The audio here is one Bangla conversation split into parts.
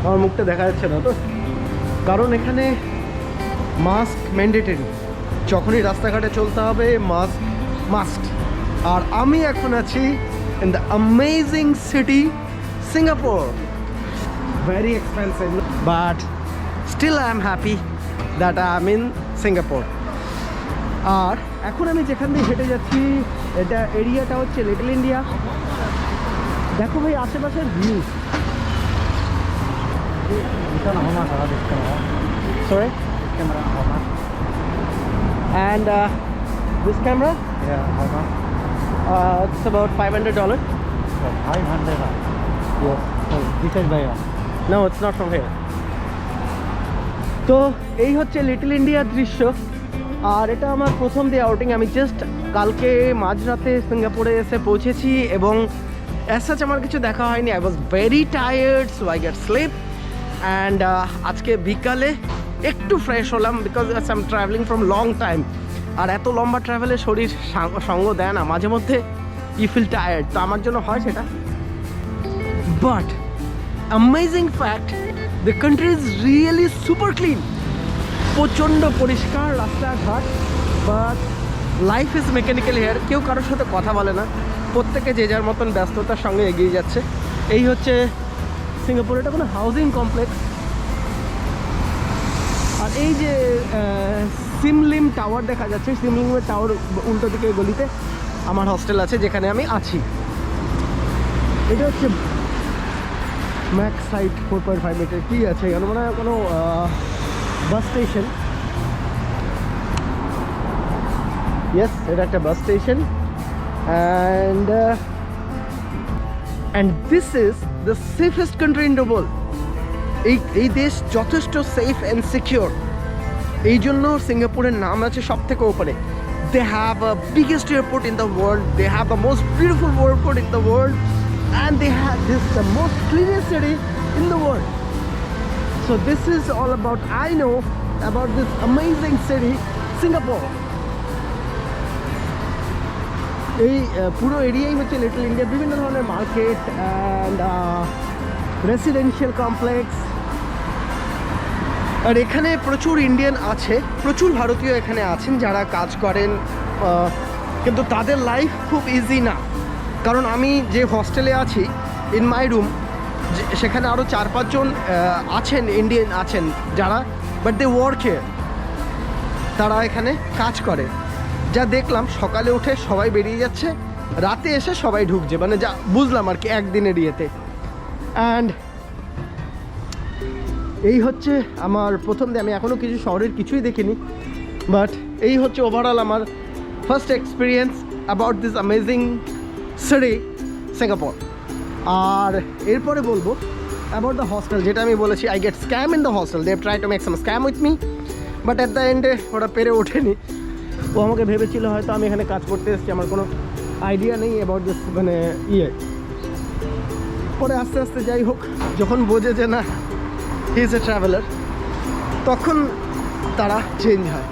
আমার মুখটা দেখা যাচ্ছে না তো, কারণ এখানে মাস্ক ম্যান্ডেটরি, যখনই রাস্তাঘাটে চলতে হবে মাস্ক মাস্ট। আর আমি এখন আছি in the amazing city Singapore. Very expensive but still I am happy that I am in Singapore. আর এখন আমি যেখান দিয়ে হেঁটে যাচ্ছি এটা এরিয়াটা হচ্ছে লিটল ইন্ডিয়া। দেখো ভাই আশেপাশের view. Sorry? Camera, how much? And this camera? Yeah, how much? It's about $500. So 500. Yes. So this is by No, it's not from here. তো এই হচ্ছে লিটল ইন্ডিয়ার দৃশ্য। আর এটা আমার প্রথম ডে আউটিং। আমি জাস্ট কালকে মাঝরাতে সিঙ্গাপুরে এসে পৌঁছেছি এবং অ্যাজ আমার কিছু দেখা হয়নি। I was very tired, so I get sleep. And আজকে বিকালে একটু ফ্রেশ হলাম because I am travelling from long time. আর এত লম্বা ট্রাভেলে শরীর সঙ্গ দেয় না, মাঝে মধ্যে ইউ ফিল টায়ার্ড, তো আমার জন্য হয় সেটা। But amazing fact, the country is really super clean. প্রচণ্ড পরিষ্কার রাস্তাঘাট, but life is mechanical here. কেউ কারোর সাথে কথা বলে না, প্রত্যেকে যে যার মতন ব্যস্ততার সঙ্গে এগিয়ে যাচ্ছে। এই হচ্ছে সিঙ্গাপুর। এটা কোনো হাউজিং কমপ্লেক্স। আর এই যে সিমলিম টাওয়ার দেখা যাচ্ছে, সিমলিমের টাওয়ার উল্টো দিকে গলিতে আমার হস্টেল আছে যেখানে আমি আছি। এটা হচ্ছে ম্যাক্স সাইট 4.5 মিটার। কী আছে এখানে? মানে কোনো বাস স্টেশন। ইয়েস, এটা একটা bus station. And this is the safest country in the world. এই দেশ যথেষ্ট সেফ অ্যান্ড সিকিউর। এই জন্য সিঙ্গাপুরের নাম আছে সব থেকে ওপরে। They have a biggest airport in the world, they have the most beautiful airport in the world, and they have this the most cleanest city in the world. So this is all about, I know about this amazing city, Singapore. এই পুরো এরিয়াই হচ্ছে লিটল ইন্ডিয়া। বিভিন্ন ধরনের মার্কেট অ্যান্ড রেসিডেন্সিয়াল কমপ্লেক্স। আর এখানে প্রচুর ইন্ডিয়ান আছে, প্রচুর ভারতীয় এখানে আছেন যারা কাজ করেন, কিন্তু তাদের লাইফ খুব ইজি না। কারণ আমি যে হস্টেলে আছি, ইন মাই রুম, সেখানে আরও 4-5 জন আছেন, ইন্ডিয়ান আছেন যারা, বাট দে ওয়ার্ক হিয়ার, তারা এখানে কাজ করে। যা দেখলাম, সকালে উঠে সবাই বেরিয়ে যাচ্ছে, রাতে এসে সবাই ঢুকছে, মানে যা বুঝলাম আর কি একদিনের ইয়েতে। অ্যান্ড এই হচ্ছে আমার প্রথম দিন। আমি এখনও কিছু শহরের কিছুই দেখিনি, বাট এই হচ্ছে ওভারঅল আমার first experience about this amazing city Singapore. আর এরপরে বলবো অ্যাবাউট দ্য হস্টেল, যেটা আমি বলেছি I get scam in the hostel. They try to make some scam with me, but at the এন্ডে ওটা পেরে ওঠেনি। ও আমাকে ভেবেছিল হয়তো আমি এখানে কাজ করতে এসেছি, আমার কোনো আইডিয়া নেই অ্যাবাউট দিস, মানে পরে আস্তে আস্তে যাই হোক, যখন বোঝে যে না হি ইজ এ ট্রাভেলার, তখন তারা চেঞ্জ হয়।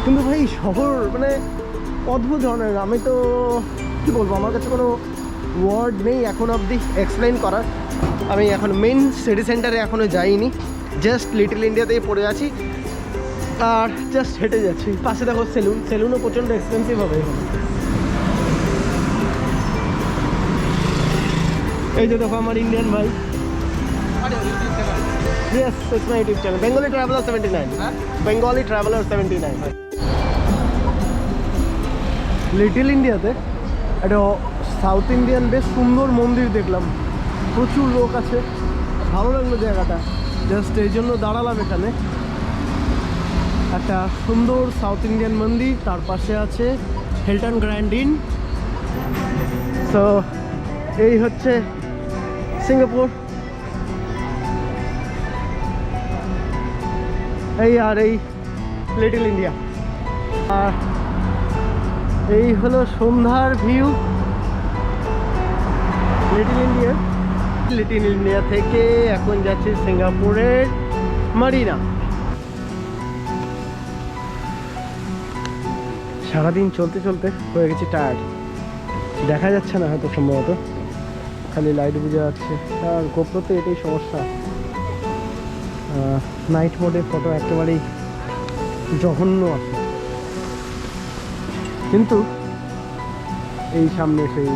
কিন্তু ভাই শহর মানে অদ্ভুত ধরনের। আমি তো কী বলবো, আমার কাছে কোনো ওয়ার্ড নেই এখন অবধি এক্সপ্লেন করার। আমি এখন মেন সিটি সেন্টারে এখনও যাইনি, জাস্ট লিটল ইন্ডিয়াতেই পড়ে আছি আর জাস্ট হেঁটে যাচ্ছি। পাশে দেখো সেলুন, সেলুনও প্রচণ্ড এক্সপেন্সিভ হবে এখানে। এই যে দেখো আমার ইন্ডিয়ান ভাই। Yes, it's my YouTube channel, Bengali Traveler 79. Bengali Traveler 79. Little ইন্ডিয়াতে একটা সাউথ ইন্ডিয়ান বেশ সুন্দর মন্দির দেখলাম, প্রচুর লোক আছে, ভালো লাগলো জায়গাটা। জাস্ট এই জন্য দাঁড়ালাম এখানে। একটা সুন্দর সাউথ ইন্ডিয়ান মন্দির, তার পাশে আছে হিলটন গ্র্যান্ড ইন। সো এই হচ্ছে সিঙ্গাপুর। এই আর এই লিটল ইন্ডিয়া। আর এই হলো সন্ধ্যার ভিউ লিটল ইন্ডিয়া থেকে। এখন যাচ্ছি সিঙ্গাপুরের মারিনা। সারাদিন চলতে চলতে হয়ে গেছি টায়ার্ড, দেখা যাচ্ছে না হয়তো সম্ভবত, খালি লাইট বুঝে যাচ্ছে। আর গোপ্রোতে এটাই সমস্যা, নাইট মোডে ফটো একেবারেই জঘন্য আসে। কিন্তু এই সামনে সেই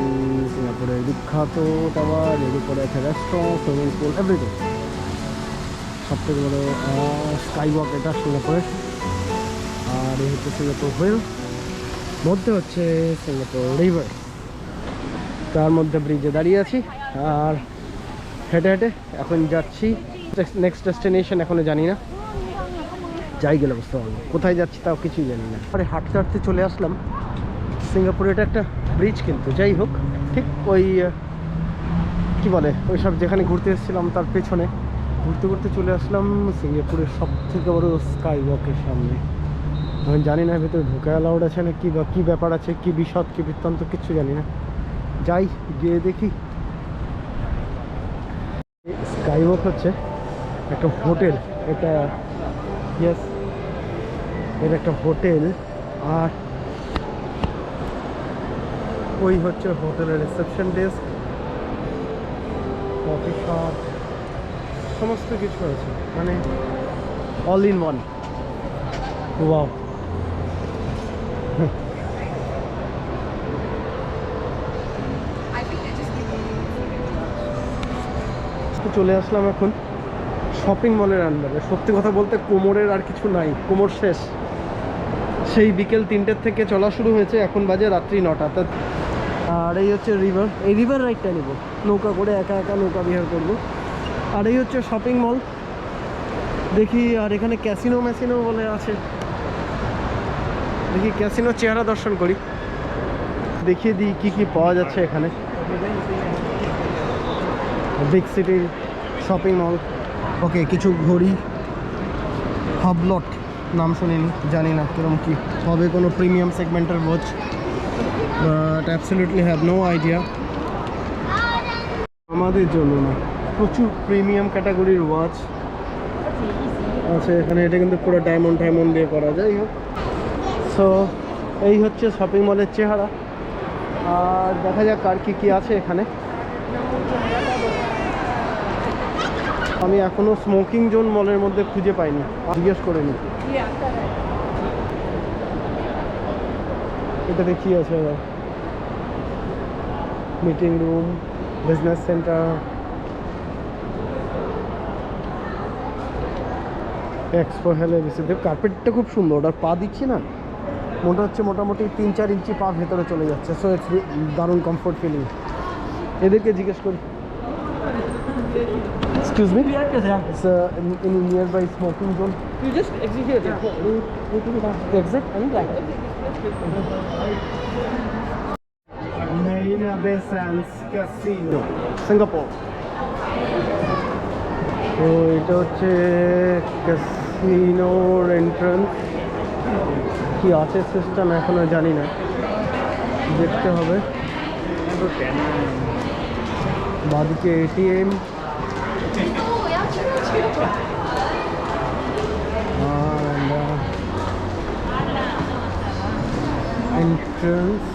সিঙ্গাপুরের বিখ্যাত টাওয়ার, এর উপরে আছে রেস্টুরেন্ট, সুইমিং পুল, এভরিথিং। সব থেকে বড় স্কাই ওয়াক এটা সিঙ্গাপুরের। আর এই হচ্ছে সিঙ্গাপুর হুইল, মধ্যে হচ্ছে সিঙ্গাপুর রিভার, তার মধ্যে ব্রিজে দাঁড়িয়ে আছি। আর হেঁটে হেঁটে এখন যাচ্ছি নেক্সট ডেস্টিনেশন, এখনো জানি না, যাই গেলে বুঝতে পারবো কোথায় যাচ্ছি তাও কিছুই জানি না। পরে হাঁটতে হাঁটতে চলে আসলাম সিঙ্গাপুরে, এটা একটা ব্রিজ, কিন্তু যাই হোক ঠিক ওই কি বলে ওই সব যেখানে ঘুরতে এসেছিলাম তার পেছনে ঘুরতে ঘুরতে চলে আসলাম সিঙ্গাপুরের সব থেকে বড় স্কাই ওয়াকের সামনে। আমি জানি না ভেতরে ঢোকা অ্যালাউড আছে না কি, বা কী ব্যাপার আছে, কি বিশদ কি বৃত্তান্ত কিচ্ছু জানি না, যাই গিয়ে দেখি। স্কাই ওয়াক হচ্ছে একটা হোটেল, এটা ইয়েস এটা একটা হোটেল। আর ওই হচ্ছে হোটেলের রিসেপশন ডেস্ক, কফি শপ, সমস্ত কিছু আছে, মানে অল ইন ওয়ান। ওয়াও, চলে আসলাম এখন শপিং মলের আন্ডারে। সত্যি কথা বলতে কোমরের আর কিছু নাই, কোমর শেষ। সেই বিকেল 3টের থেকে চলা শুরু হয়েছে, এখন বাজে রাত্রি 9টা। আর এই হচ্ছে রিভার, এই রিভার রাইডটা নেব, নৌকা করে একা একা নৌকা বিহার করব। আর এই হচ্ছে শপিং মল, দেখি। আর এখানে ক্যাসিনো ম্যাসিনো বলে আছে, দেখি ক্যাসিনোর চেহারা দর্শন করি, দেখিয়ে দিই কী কী পাওয়া যাচ্ছে এখানে। বিগ সিটির শপিং মল। ওকে, কিছু ঘড়ি, হাবলট নাম শুনিনি, জানি না কিরম কি হবে, কোনো প্রিমিয়াম সেগমেন্টের watch, but absolutely have no idea. আমাদের জন্য না, প্রচুর প্রিমিয়াম ক্যাটাগরির ওয়াচ আছে এখানে। এটা কিন্তু পুরো ডায়মন্ড দিয়ে করা যায়। হোক, সো এই হচ্ছে শপিং মলের চেহারা। আর দেখা যাক আর কি আছে এখানে। আমি এখনো স্মোকিং জোন মলের মধ্যে খুঁজে পাইনি, জিজ্ঞেস করে নি। এটাতে কি আছে? Meeting room, business centre, expo হলে বেশিদেব। কার্পেটটা খুব সুন্দর, ওটা পা দিচ্ছি না, মনে হচ্ছে মোটামুটি 3-4 ইঞ্চি পা ভেতরে চলে যাচ্ছে। সো ইটস দারুণ কমফোর্ট ফিলিং। এদেরকে জিজ্ঞেস করি, excuse me, it's in nearby smoking zone. You just exit here. Exit and like Marina Bay Sands Casino, Singapore. তো এটা হচ্ছে ক্যাসিনোর এন্ট্রান্স। কি আছে সিস্টেম এখনো জানি না, দেখতে হবে। বাদিকে এটিএম, and entrance